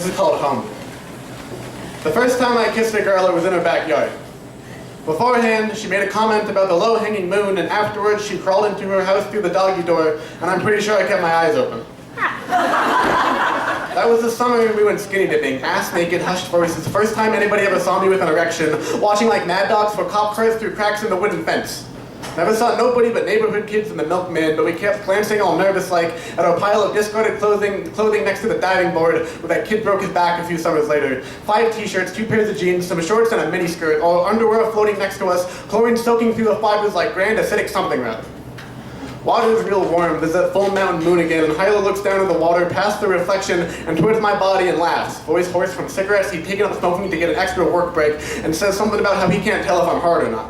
This is called home. The first time I kissed a girl, it was in her backyard. Beforehand, she made a comment about the low-hanging moon, and afterwards she crawled into her house through the doggy door, and I'm pretty sure I kept my eyes open. That was the summer we went skinny dipping, ass-naked, hushed voices, the first time anybody ever saw me with an erection, watching like mad dogs for cop cars through cracks in the wooden fence. Never saw nobody but neighborhood kids and the milkman, but we kept glancing all nervous-like at our pile of discarded clothing next to the diving board where that kid broke his back a few summers later. 5 t-shirts, 2 pairs of jeans, some shorts, and a miniskirt, all underwear floating next to us, chlorine soaking through the fibers like grand acidic something rather. Water is real warm. There's that full mountain moon again, and Hyla looks down at the water, past the reflection, and towards my body and laughs. Voice hoarse from cigarettes he'd taken up smoking to get an extra work break, and says something about how he can't tell if I'm hard or not.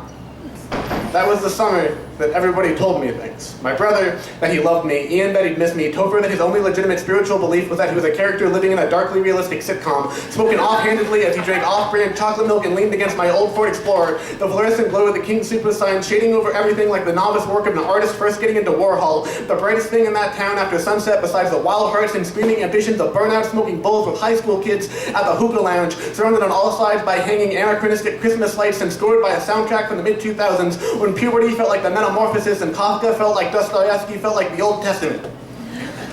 That was the summer that everybody told me things. My brother, that he loved me. Ian, that he'd miss me. Topher, that his only legitimate spiritual belief was that he was a character living in a darkly realistic sitcom, spoken offhandedly as he drank off-brand chocolate milk and leaned against my old Ford Explorer, the fluorescent glow of the King Super sign shading over everything like the novice work of an artist first getting into Warhol, the brightest thing in that town after sunset besides the wild hearts and screaming ambitions of burnout smoking bulls with high school kids at the hookah lounge, surrounded on all sides by hanging anachronistic Christmas lights and scored by a soundtrack from the mid-2000s when puberty felt like the Metamorphosis and Kafka felt like Dostoevsky felt like the Old Testament.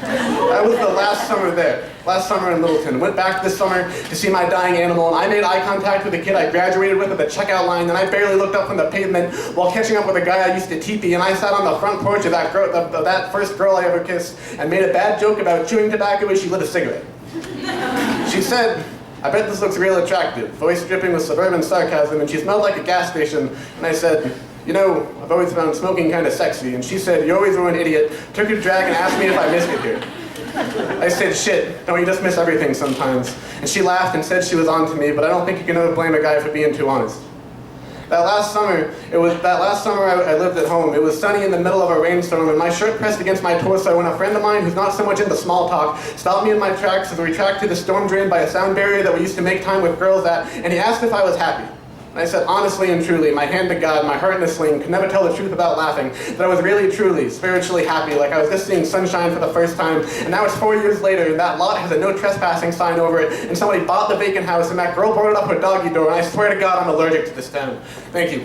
That was the last summer there. Last summer in Littleton. Went back this summer to see my dying animal, and I made eye contact with a kid I graduated with at the checkout line, and I barely looked up from the pavement while catching up with a guy I used to teepee, and I sat on the front porch of that first girl I ever kissed and made a bad joke about chewing tobacco as she lit a cigarette. She said, "I bet this looks real attractive," voice dripping with suburban sarcasm, and she smelled like a gas station, and I said, "You know, I've always found smoking kind of sexy," and she said, "You always were an idiot," took her drag and asked me if I missed it here. I said, "Shit, don't you just miss everything sometimes?" And she laughed and said she was on to me, but I don't think you can ever blame a guy for being too honest. That last summer I lived at home. It was sunny in the middle of a rainstorm, and my shirt pressed against my torso when a friend of mine who's not so much into small talk stopped me in my tracks as we tracked to the storm drain by a sound barrier that we used to make time with girls at, and he asked if I was happy. And I said honestly and truly, my hand to God, my heart in a sling, could never tell the truth without laughing, that I was really, truly, spiritually happy, like I was just seeing sunshine for the first time. And now it's 4 years later, and that lot has a no trespassing sign over it, and somebody bought the vacant house, and that girl boarded up her doggy door, and I swear to God I'm allergic to this town. Thank you.